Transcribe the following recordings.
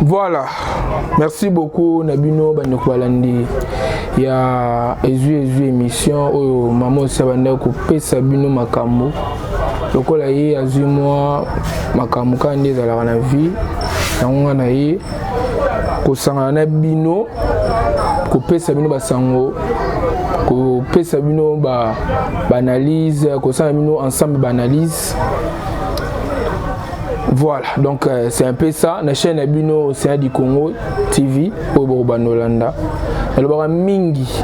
Voilà, merci beaucoup Nabino Banyokwalandi. Il y a Ezu émission où maman Sabanda coupé Sabino Makambo. Donc là il y a moi Makambo quand est dans la vie. On a eu Kosanga Nabino coupé Sabino Basango. Coupé Sabino analyse, Kosanga Nabino ensemble analyse. Voilà, donc c'est un peu ça. La chaîne Abino Océan du Congo TV au Borbanolanda. Alors mingi.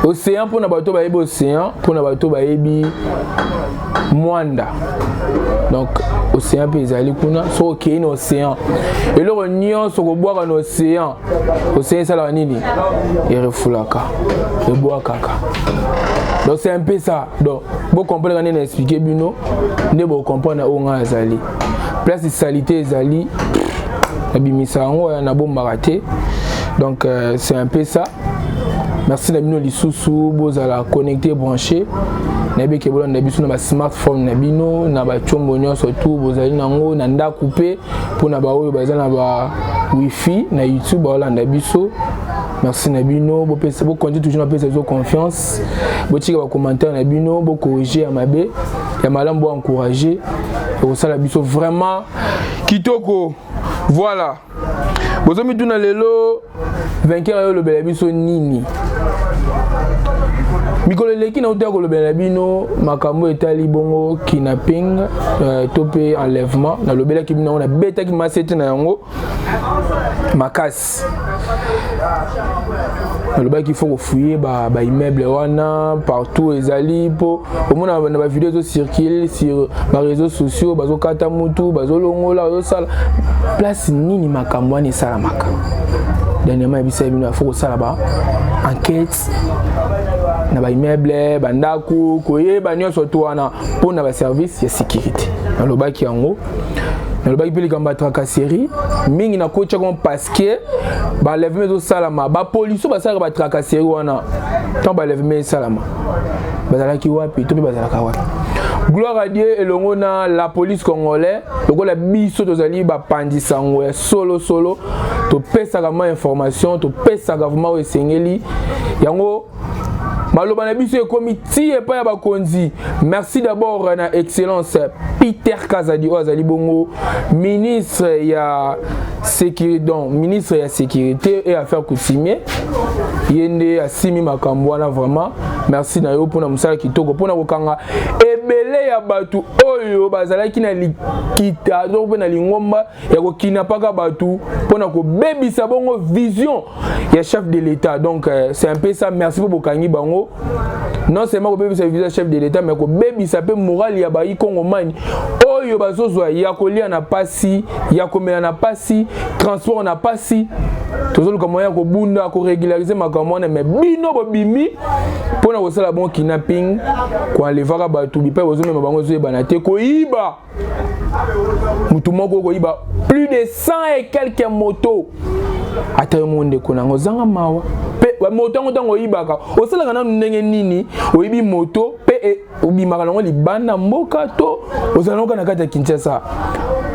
Océan pour na bateau baebi océan, pour na bateau baebi Mwanda. Donc océan peut ezali kuna so ok in océan. Et le nyon so ko boire en océan. Océan ça la nini? Et refulaka. Et boire kaka. Donc c'est un peu ça. Donc vous comprenez quand on expliqué bino, ne vous comprenez où on a zali. Place de salité zali, abimisa ngo na bomba raté. Donc c'est un peu ça. Merci Nabino Lisusu, vous allez connecter branché. Nabi Kebola Nabisu na smartphone Nabino, na ba chombonyo surtout vous allez nango nanda coupé pour na ba oyo bazana ba wifi na YouTube ba Nabiso. Merci Nabino, vous continuez toujours à payer confiance. Vous tirez vos commentaires Nabino, vous corrigez à ma baie, et malam vous encourager. Et ça Nabiso vraiment kitoko. Voilà. Vous avez mis tout dans le lot. Vainqueur le Belabiso nini. Mikolo leki na utako le Belabino, makambo etali bongo kidnapping, topé enlèvement. Na le Bela kibina on a bêta qui m'a cité na yango. Makas. Le bac il faut fouiller ba immeuble wana partout ezali po au moins na ba vidéo circulent sur les réseaux sociaux bazo kata mutu bazo longola bazo sala place nini makambo ni sala maka dernièrement ibisa bino faut sala ba enquête na ba immeuble bandaku koyeba nyonso to wana po na ba service ya sécurité na le bac yango. Le bac peut les tracasserie, mingi na coach comme parce que ba lève au salama, ba police ba ça ba tracasserie wana. Tant ba lève salama. Bazala ki wapi, to bazala ka wapi. Gloire à Dieu et l'ongona la police congolaise, le la biso tozali ba pandisa ngwe solo to pesa kama information, to pesa gouvernement o sengeli. Yango Maloba na biso comité et pas ya bakonzi. Merci d'abord na excellence Peter Kazadi Ozali Bongo, ministre ya sécurité, donc ministre ya sécurité et affaires coutumières. Yende asimi makambo na vraiment. Merci na yo pona musala kitoko pona kokanga ebele ya batu oyo bazalaki na likita donc na lingomba ya kokina paka batu pona ko bebisa bongo vision ya chef de l'état. Donc c'est un peu ça. Merci pour bokangi bango. Non seulement ko bebisa vision chef de l'état mais ko bebisa pe moral ya bayi kongomani oyo bazozwa ya kolia na pasi ya komela na pasi transport na pasi tozolu komoya ko bunda ko régulariser makambo na mais bino bobimi pona ko sala bon kidnapping ko enlevaka batu bipa bozo mema bango zo ebana te ko iba mutu moko ko iba plus de 100 et quelques motos ata monde ko nango zanga mawa pe moto ngo ibaka o sala kana ndenge nini o ibi moto pe obi makalongo libanda mboka to o sala kana kata Kinshasa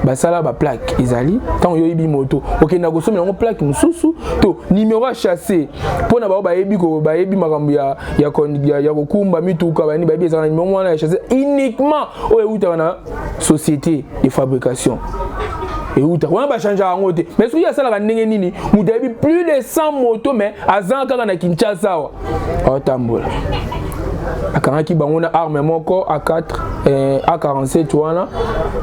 basala ba plaque izali tant yo ibi moto okenda ko somela ngo plaque mususu to numéro à chasser pona ba yebi ko ba yebi makambo ya kokumba mituka bani ba yebi ezana numéro wana ya chasser uniquement o euta na société de fabrication et outa on va changer en côté mais ce qui a ça la ndenge nini mudabi plus de 100 motos mais azanka na Kinshasa wa otambola akangaki bango na arme moko A4 A47 wana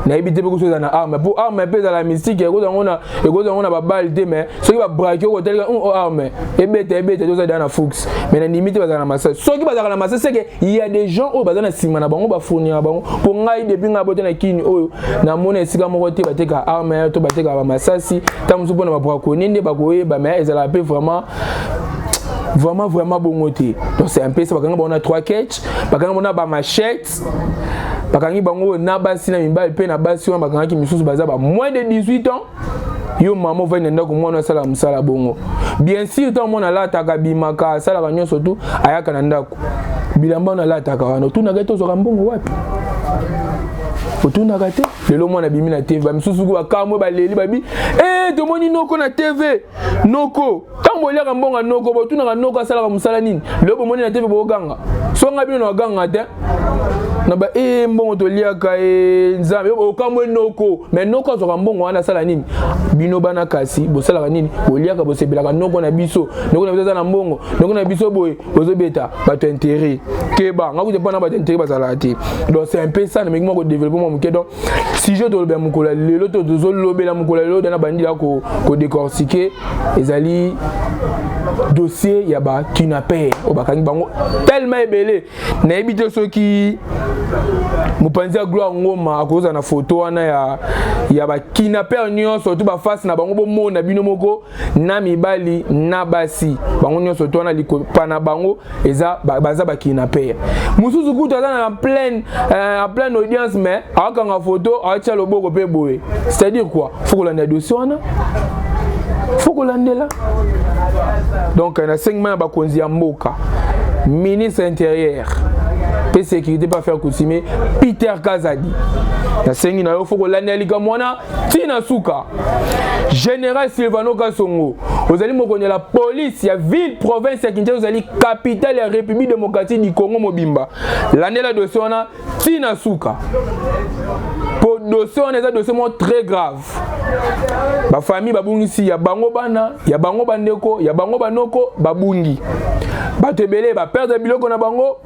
na ebité beaucoup chose na arme pour arme pesa la mystique eko na ba balle te mais soki ba braquer ko tel arme ebete to za na Fox mais na limite bazana na massa soki bazana na massa c'est que il y a des gens au bazana sima na bango ba fournir bango pour ngai depuis nga bote na kini oyo na mona esika moko te bateka arme to bateka ba massasi tamusu pona ba braconner nde ba koyeba mais ezala pe vraiment bon côté. Donc c'est un peu ça. On a 3 catch, on a ba machette, bakangi bango na basi na mibali pe na basi on bakangi misusu baza ba moins de 18 ans. Yo maman va nenda ko mwana sala musala bongo. Bien sûr tant mona la taka bimaka sala kanyo surtout ayaka na ndako. Bilamba na la taka wana tuna gato zo kambongo wapi? Otuna gate le lo mwana bimi na TV ba misusu ko akamwe ba leli ba bi to moni noko na TV noko tango lia ka mbonga noko bo tuna ka noko asala ka musala nini le bo moni na TV bo ganga so nga bino na ganga te na ba mbongo to lia ka nzambe o kamwe noko mais noko zo ka mbongo wana sala nini bino bana kasi bo sala ka nini bo lia ka bo sebela ka noko na biso na mbongo noko na biso boy bozo beta ba to intérêt ke ba nga ku te pana ba to intérêt ba sala te donc c'est un peu ça mais moi ko développer moi muké donc si je dois le mukola lelo to zo lobela mukola lelo dana bandi la ko décortiquer ezali dossier ya ba kidnappé o ba kangi bango tellement ebelé na ebité ceux qui mopanzi ya gloire ngoma akoza na photo wana ya ba kidnappé nyonso to ba face na bango bomona bino moko na mibali na basi bango nyonso to wana likopa na bango eza baza ba kidnappé mususu kuta na pleine audience mais akanga photo acha loboko pe boye c'est-à-dire quoi faut que la dossier wana faut que l'andela donc na 5 mois ba konzi ya mboka ministre intérieur pe sécurité pas faire coutumer Peter Kazadi na sengi na yo faut que l'andela kamwana tina suka général Silvano Kasongo ozali mokonzi la police ya ville province ya Kinshasa ozali capitale ya République démocratique du Congo mobimba l'andela dossier wana tina suka pour dossier on est un dossier très grave ba famille babungisi ya bango bana ya bango bandeko ya bango banoko babungi batebele ba perdre biloko na bango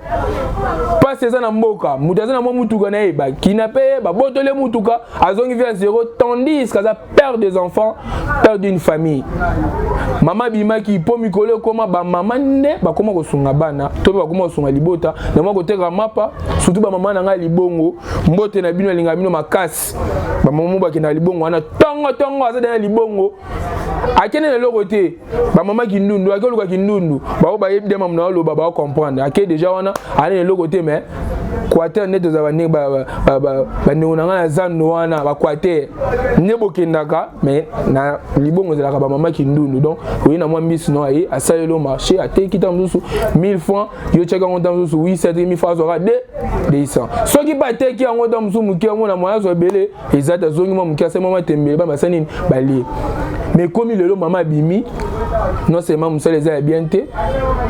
passe ça na mboka mutaza na mutuka na ba kidnappé ba botole mutuka azongi via zéro tandis que ça perd des enfants perd d'une famille mama bima ki po mikolo koma ba mama nde ba koma ko sunga bana to ba koma sunga libota na mwa koteka mapa surtout ba mama na nga libongo mbote na bino linga bino makasi ba mama ba kina libongo wana tongo aza na libongo akene le lokote ba mama kindundu akoluka kindundu ba ba yebde mama na lo ba comprendre ake déjà wana ale le lokote mais Quater net za bane ba neonanga na zano wana ba quater nebo kendaka mais na libongo za ka ba mama kindundu donc oui na moi mbisi no ai asalelo marché ateki tamzusu 1000 francs yo cheka ngota mzusu 8-7000 francs aura de ça soki ba teki ngota mzusu muki ngona moya zo belé ezata zongi mo muki asa mama tembele ba masani bali mais comme le mama bimi non seulement musale za bien te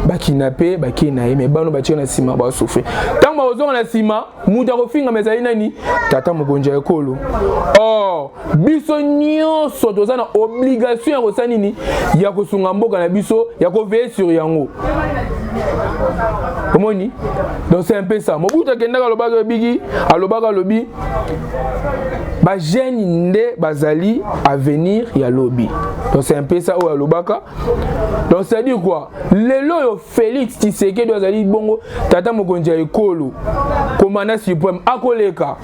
ba kidnappé ba kinaye mais bano ba tchena sima ba souffrir tant ba ozonga na sima muta ko finga mezali nani tata mokonja ekolo oh biso nyonso toza na obligation ya kosa nini ya kosunga mboka na biso ya ko veiller sur yango omoni donc c'est un peu ça mobuta kendaka lobaka bigi alobaka lobi ba jeune nde bazali à venir ya lobby donc c'est un peu ça ou alobaka donc ça dit quoi lelo yo Félix Tshisekedi azali bongo tata mokonja ekolo commandant suprême akoleka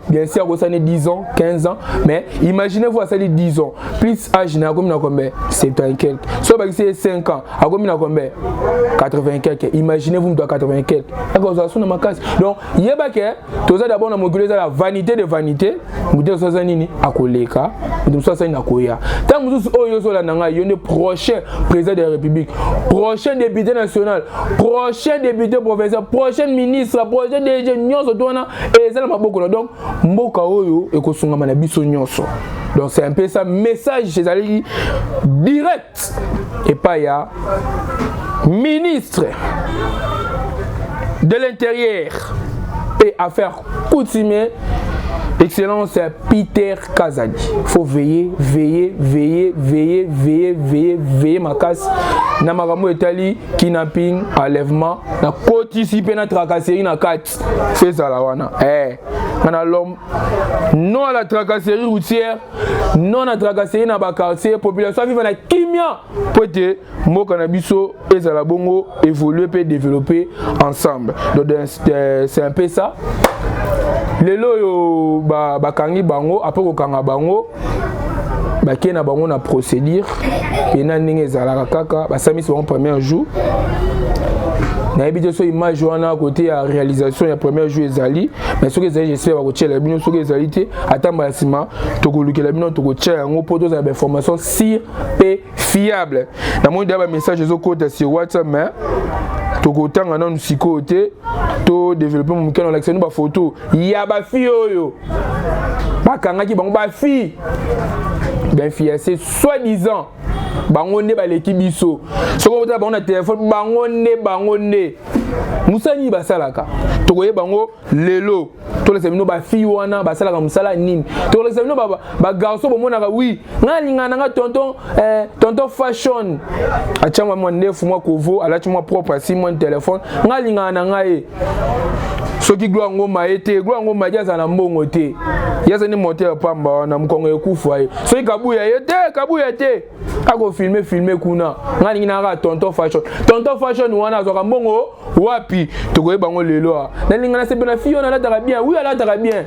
bien sûr ko sane 10 ans 15 ans mais imaginez-vous à ça 10 ans plus âge na comme na combien 70 quelque so ba c'est 5 ans a comme na combien 80 quelque imaginez-vous doit 80 quelque akoza sona makasi donc yeba ke toza d'abord na mokuliza la vanité de vanité muté so nini akoleka muté so sa nakoya tant musu oyo so la nanga yone prochain président de la République prochain député national prochain député provincial prochain ministre prochain DG nyonso tona ezala maboko donc mboka oyo ekosunga na biso nyonso donc c'est un peu ça message chez Ali direct et pas ya ministre de l'intérieur et affaires coutumières excellence Peter Kazadi. Faut veiller ma casse. Na makambo etali kidnapping, enlèvement, na participer na tracasserie na 4. C'est ça la wana. On a l'homme non à la tracasserie routière, non à la tracasserie na ba quartier, population vivant na kimia. Pote mboka na biso ezala bongo évoluer et développer ensemble. Donc c'est un peu ça. Lelo yo bakangi bango après kokanga bango bakena bango na procédure pena ndenge ezalaka kaka basamisi bango premier jour na ebité so image wana côté ya réalisation ya premier jour ezali mais soki ezali j'espère bakotiela bino soki ezali te atamba sima tokolukela bino tokotia yango po tozala information sûre et fiable na moni da ba message ezokota sur WhatsApp mais tokotanga na musiko te to développer mon mukano l'action ba photo ya ba fille oyo bakanga ki bango ba fille ben fiancé soi-disant bango ne ba leki biso soko bota bango na téléphone bango ne musani basalaka tokoye bango lelo to lesa bino ba fille wana basalaka musala nini to lesa bino ba garçon bomonaka oui ngalinga nga tonton fashion achama mo ndefu mo kovo alachi mo propre si mon téléphone ngalinga na ngaye soki gloire ngoma ete gloire ngoma jaza na mbongo te yaza ni moteur pamba na mkongo ekufa ye soki kabuya te ako filmer kuna ngalinga na tonton fashion wana azoka mbongo wapi tokoye bango lelo na linga na sepe na fille na lataka bien oui ala lataka bien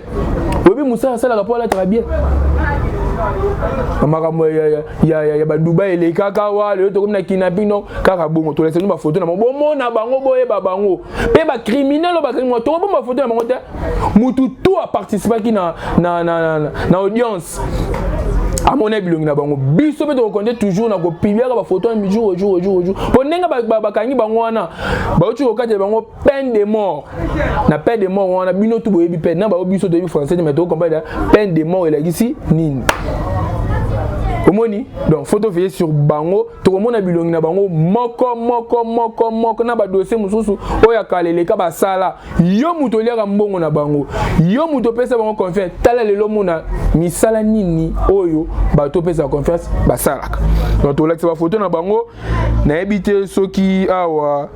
obi musa sala ka lataka bien makambo ya ba Dubai ele kaka wa lelo tokomi na kidnapping no kaka bongo to laisse ba photo na bomo na bango boye ba bango pe ba criminel ba criminel to ba photo na bango te mutu tout a participé ki na audience à mon avis na bango biso pe to konde toujours na ko publier ba photo en jour po nenga ba kangi bango wana ba uti ko kate bango peine de mort na peine de mort wana bino tu boyebi peine na ba biso to bi français mais to comprendre peine de mort il ici nini omoni donc photo veiller sur bango to komona bilongi na bango moko na ba dossier mususu oya kaleleka ba sala yo muto liaka mbongo na bango yo muto pesa bango confiance tala lelo mona misala nini oyo ba to pesa confiance ba salaka donc to lakisa ba photo na bango na ebité soki awa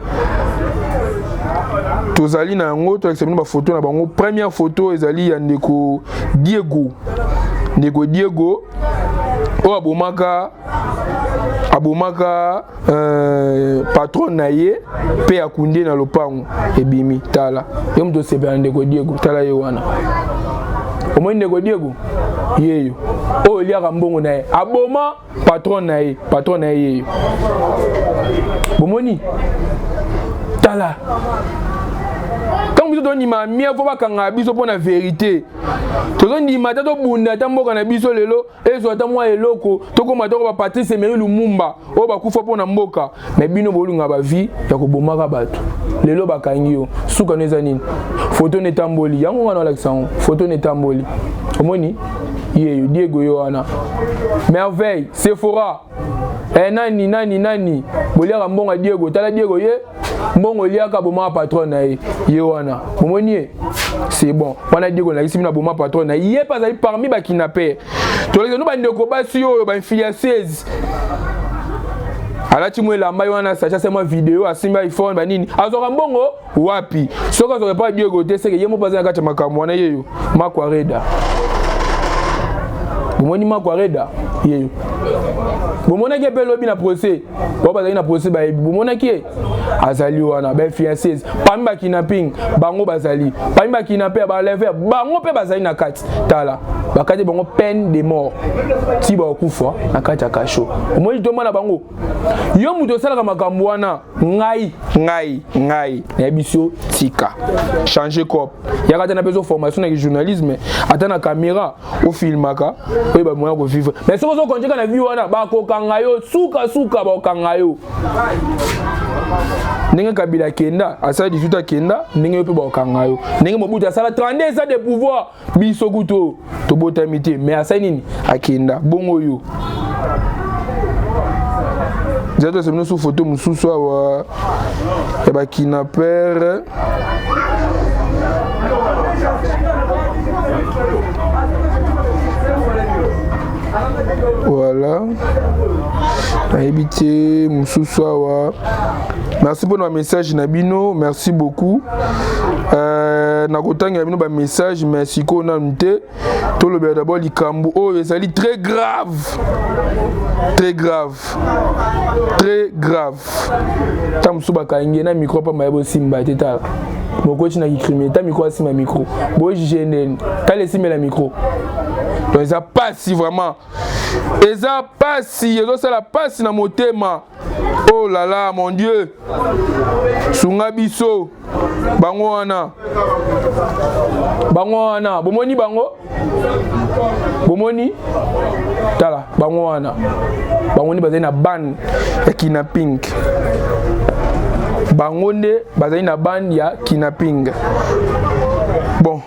tozali na yango to lakisa ba photo na bango première photo ezali ya ndeko Diego o abomaka patron na ye pe akunde na lopango ebimi tala yo mto sepa ndeko Diego tala ye wana omoni ndeko Diego yeyo o liaka mbongo na ye aboma patron na ye yeyo bomoni tala biso to ndima mia fo bakanga biso pona vérité tozo ndima ta to bunda ta mboka na biso lelo ezo ta mwa eloko to koma to ba Patrice Emery Lumumba o bakufa pona mboka mais bino bolunga ba vie ya kobomaka bato lelo bakangi yo suka neza nini photo ne tamboli yango wana Alexandre photo ne tamboli omoni yeyo Diego yo wana merveille Sephora nani boliaka mbonga Diego tala Diego ye mbongo liaka boma patron na ye wana momoni c'est bon wana Diego na kisimi na boma patron na ye pas ali parmi ba kidnappé to les no ba ndeko basi yo ba influenceuse alati mwela mbai wana sacha sema video asimba iPhone ba nini azoka mbongo wapi soko zo pas Diego te seke ye mo pas na kata makambo wana yeyo makwareda bomoni makwareda yeyo bomona ke pe lobi na procès bo bazali na procès ba bomona ke azali wana ba fiancés parmi ba kidnapping bango bazali parmi ba kidnappé ba lever bango pe bazali na kati tala bakati bango peine de mort ti ba kufa na kati ya kasho omoni to mona bango yo muto sala makambo wana ngai na biso tika changer cop ya kata na besoin formation na journalisme ata na caméra au filmaka oyo ba moya ko vivre mais soko zo konjeka na vie wana ba ko kangayo suka ba kangayo ndenge Kabila kenda asala 18 kenda ndenge yo pe ba kangayo ndenge Mobutu asala 32 ans de pouvoir biso kuto to botamité mais asala nini akenda bongo yo zato semino sous photo mususu wa ya ba kidnapper voilà habité mususu wa merci pour nos messages Nabino merci beaucoup na kotanga bino ba message merci ko na nte to le d'abord likambo oh ezali très grave tam suba kangi na micro pa mayebo simba teta moko china ki crime ta micro asima micro bo jenen ta laisser la micro donc ça passe vraiment et ça passe et ça la passe na motema oh là là mon Dieu sunga biso bango wana bomoni tala bango wana bango ni bazali na ban ya kidnapping bangonde bazali na ban ya kidnapping. Bon,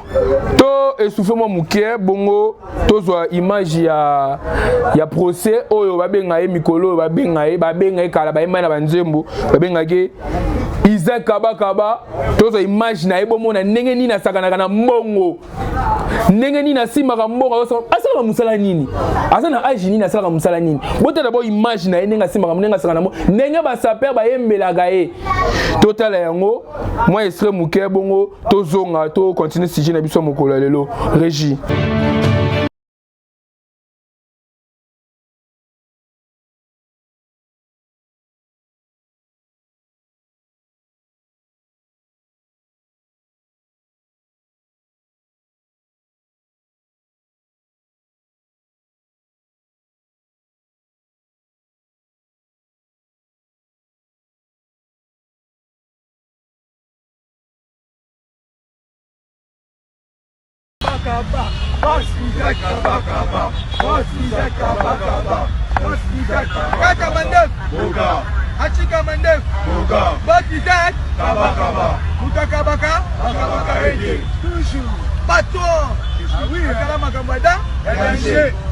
to essoufflement muke bongo tozwa image ya procès oyo babenga ye mikolo babenga ye kala bayema na banzembo babenga ke Isaac Kabakaba tozwa image na ye bomona ndenge nini asakanaka na mbongo ndenge nini asimaka mbongo asalaka musala nini asa na age nini asalaka musala nini botala bo image na ye ndenge asimaka ndenge asakana mo ndenge basaper bayembelaka ye totala yango moi extrait muke bongo tozonga to continue sujet na biso mokolo lelo Régie.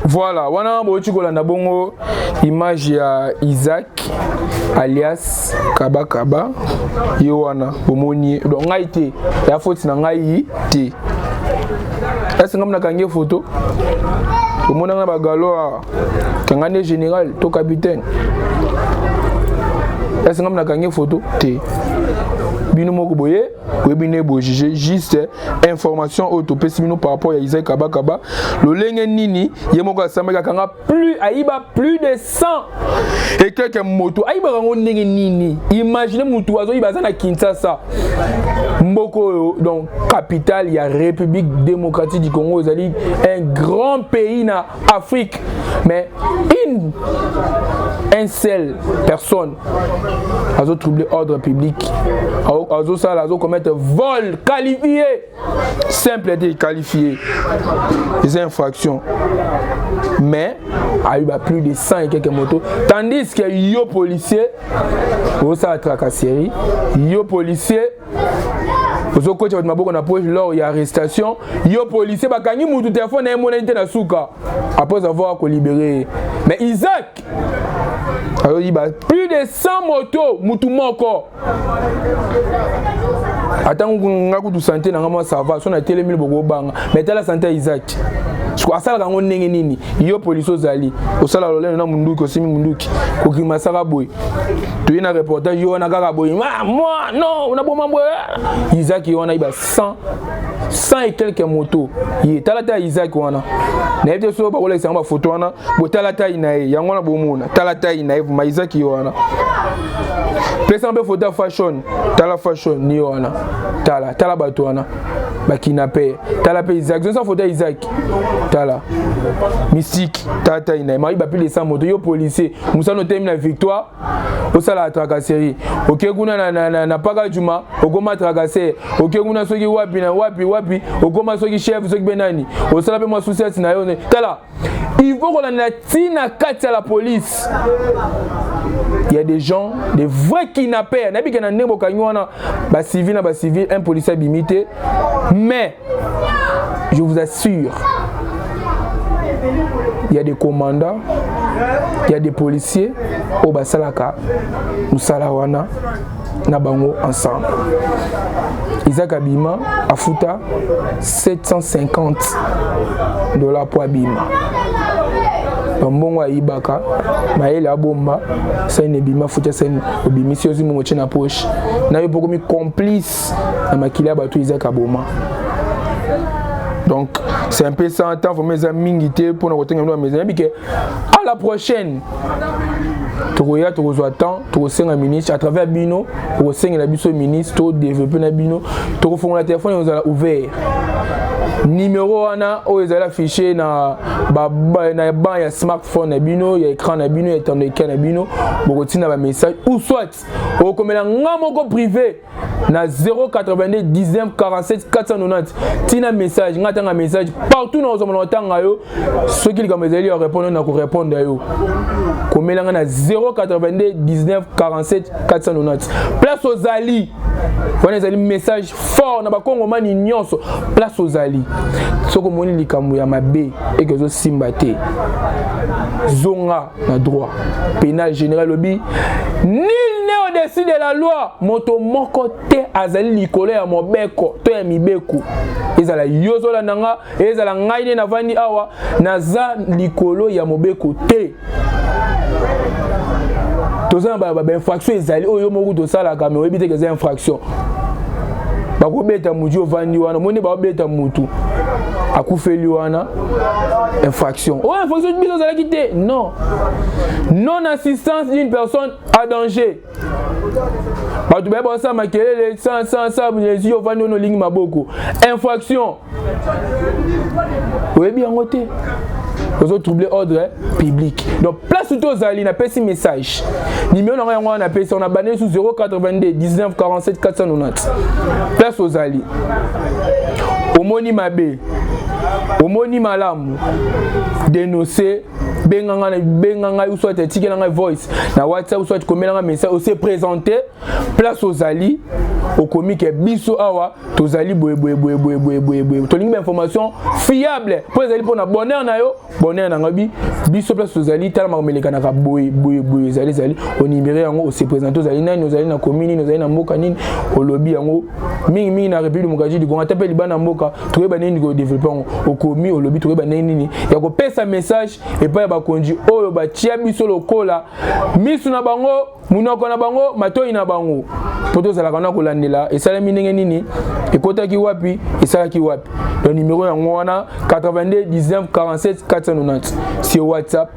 Voilà, wana bochi kolanda bongo image ya Isaac alias Kabakaba yo wana bomoni donc ngai te ya faute na ngai te. Est-ce que vous avez une photo? Vous avez un galo à général, to capitaine. Est-ce que vous avez une photo? Bino moko boye, webine bo juger juste information autopé simino par rapport à Isaac Kabakaba. Le lenge nini, yemoko asamaka kanga plus aiba plus de 100 et quelques motos. Aiba rango ndenge nini. Imaginez mutu azo ibaza na Kinshasa. Mboko donc capitale il y a République démocratique du Congo, c'est-à-dire un grand pays na Afrique. Mais une seule personne a troublé l'ordre public. A commettre vol qualifié, simple et qualifié, des infractions. Mais il y a plus de 100 et quelques motos. Tandis que yo policier, ça a tracasserie, yo policier, au côté de ma boque on approche lors il y a arrestation, yo policier bakangi mutu téléphone na monnaie na souka après avoir libéré. Mais Isaac, alors il y a plus de 100 motos mutu moko. Attends on santé na ngama ça va, son a télé 1000 bogo banga, mais la santé Isaac. Kwa asala ngo ndenge nini yo police ozali osala lolene na munduki osimi munduki kokima saka boy to yena reportage yo na kaka boy moi non on a bon mambo Isaac yona iba 100 et quelques motos yi talata Isaac wana na ete so ba kola isanga photo wana bo talata inae yango na bomona talata inae ma Isaac yona pesa mbe photo fashion tala fashion ni wana tala bato wana bakinape tala pe Isaac zo sa photo Isaac tala mystique tata ina mari ba plus de 100 moto yo policier musa no termine la victoire au sala tracasserie OK kuna na paga juma okoma tracasser OK kuna soki wapi na wapi okoma soki chef soki benani au sala pe moi souci na yo tala il faut qu'on a tina kati à la police. Il y a des gens, des vrais kidnappés. Nabi kana nebo kanywana ba civil, un policier bimité. Mais je vous assure, il y a des commandants, il y a des policiers au basalaka, musalawana, nabango ensemble. Isaac Abima a fouta $750 pour Abima. Mbongo ibaka maele abomba ça ne bima fouta ça obimisi ozi mo na poche na yo beaucoup mi complice na makila bato Isaac Aboma. Donc c'est un peu ça en temps pour mes amis pour nous retenir mes amis que à la prochaine Togoya Togozo temps Togosenga ministre à travers Bino Togosenga la biso ministre to développer na Bino Togo la téléphone nous a ouvert numéro wana o ezala affiché na ba ya smartphone na bino ya écran na bino ya écran na bino bokotina ba message ou soit o komela ngamoko privé na 082 19 47 490 tina message ngatanga message partout na ozomona tanga yo ceux qui comme ezali répondre na ko répondre yo komela na 0 082 19 47 490. Place aux Ali. Voilà les message fort na ba Kongomani nyonso. Place aux Ali. Soko moni likambo ya mabe et que zo simbate. Zonga na droit. Pénal général lobby. Nul n'est au-dessus de la loi. Moto moko te azali likolo ya mobeko to ya mibeko. Ezala yozo la nanga, ezala ngai na vandi awa naza likolo ya mobeko te. Toza ba infraction ezali oyo moko to sala ka me obite que c'est infraction. Ba ko beta muju vandi wana, moni ba beta mutu. Akufeli wana infraction. Oh infraction biso zala kité. Non. Non assistance d'une personne à danger. Ba tu ba ça makelele sans les yeux vandi no ligne maboko. Infraction. Oui bien ngoté. Vous troubler ordre public. Donc place tout aux alliés, on a un message. Numéro on a on a banné sous 082 19 47 490. Place aux alliés. Omoni mabe. Omoni malamu. Dénoncer benganga ou soit ticket dans voice na WhatsApp ou soit comment un message aussi présenté place aux alliés au comique biso awa tozali boye tolingi information fiable pour les alliés pour na bonheur na yo bonheur na ngabi biso place aux alliés tala mameleka na boye zali au numéro yango aussi présenté aux alliés nos alliés na commune nos alliés na mboka nini au lobby yango mingi na République démocratique du Congo tapeli bana mboka to ba nini ko développer au commune au lobby to ba nini ya ko pesa message et pas ba konji oyo ba tia biso lokola misu na bango munoko na bango matoi na bango poto zala kana ko landela et sala minenge nini et kota ki wapi et sala ki wapi le numéro yango wana 82 19 47 490 sur WhatsApp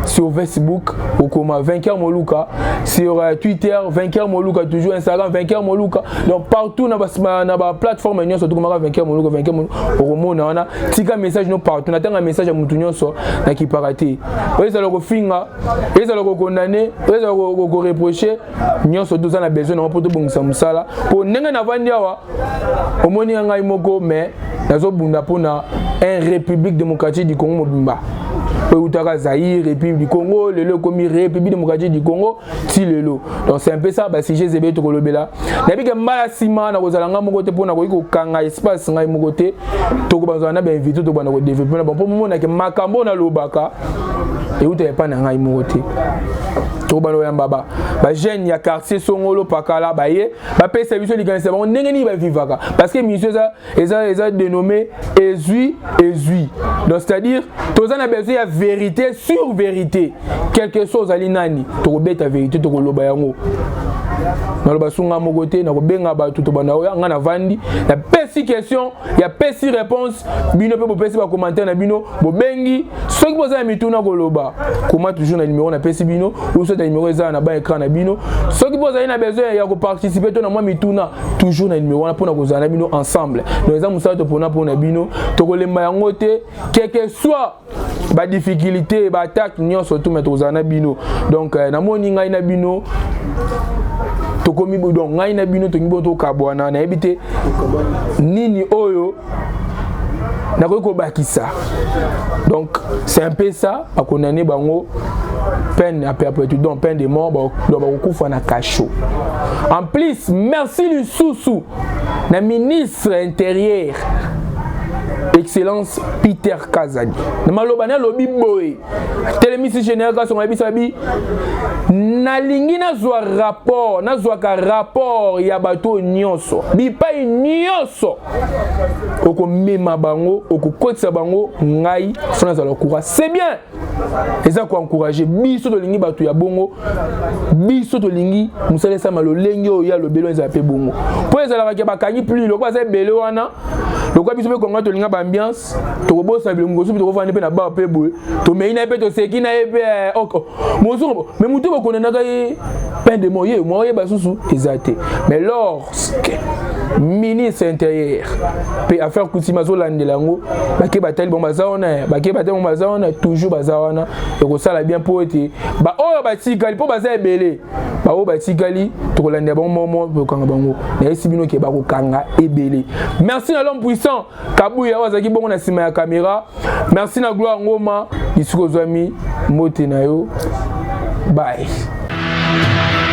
sur Facebook au coma Vainqueur Moluka sur Twitter Vainqueur Moluka toujours Instagram Vainqueur Moluka donc partout na ba plateforme nyonso to koma Vainqueur Moluka au romona wana tika message no partout na tanga message ya mutu nyonso na ki parate oza loko finga oza loko condamner oza loko reprocher nyonso to za na besoin na poto bongisa musala po ndenge na vandi awa omoni ngai moko mais nazo bunda pona un République démocratique du Congo mobimba Outaka Zaïre, République du Congo, le commis République démocratique du Congo, si le lot. Donc c'est un peu ça, bah si j'ai zébé to kolobela. Nabi que malasima na kozalanga mo côté pour na ko kanga espace ngai mo côté to ko bazana ba invité to bana ko développer bon pour moment na ke makambo na lobaka et où t'es pas na ngai mo côté. To bana ya baba. Ba jeune ya quartier Songolo pakala ba ye, ba pe service li ganse bon ndenge ni ba vivaka parce que monsieur ça eza dénommé Ezui. Donc c'est-à-dire toza na besoin ya vérité sur vérité quelque chose ali nani to beta vérité to loba yango na loba sunga mo côté na ko benga ba tout bana oya nga na vandi na pesi question ya pesi réponse bino pe bo pesi ba commentaire na bino bo bengi soki boza mituna ko loba comment toujours na numéro na pesi bino ou soit na numéro eza na ba écran na bino soki boza na besoin ya ko participer to na moi mituna toujours na numéro na pona ko za na bino ensemble donc eza musala to pona bino to ko lemba yango te quel que soit ba difficulté ba attaque nyonso tout mettre aux anabino donc na moni ngai na bino to komi donc ngai na bino to ngibo to kabwana na ebité nini oyo na ko bakisa donc c'est un peu ça a condamné bango peine à perpétuité donc peine de mort ba kufa na cachot en plus merci le sous na ministre intérieur Excellence Peter Kazadi. Namalobana lobi boy. Télémission générale ka songa bisabi. Nalingi na zwa rapport, na zwa ka rapport ya bato nyonso. Bipa nyonso. Oko mema bango, oko kotsa bango ngai fona za lokura. C'est bien. Eza ko encourager biso to lingi bato ya bongo. Biso to lingi musale sama lo lengi o ya lo belo eza pe bongo. Po eza la ka bakanyi plus lo kwa za belo wana. Lo kwa biso pe konga to linga ambiance to bosa bilongo so to fandi pe na ba pe boy to meina pe to seki na pe oko mozo mais mutu ko konana ka peine de moye moye basusu ezate mais lorsque ministre intérieur pe affaire coutume zo landelango bake batali bon bazaona bake batali bon bazaona toujours bazaona et ko sala bien pour ete ba oyo batikali po baza ebele ba oyo batikali to ko lande bon moment ko kanga bango na esibino ke ba ko kanga ebele. Merci à l'homme puissant Kabuya wazaki bongo na sima ya caméra. Merci na Gloire Ngoma isuko zwami mote na yo bye.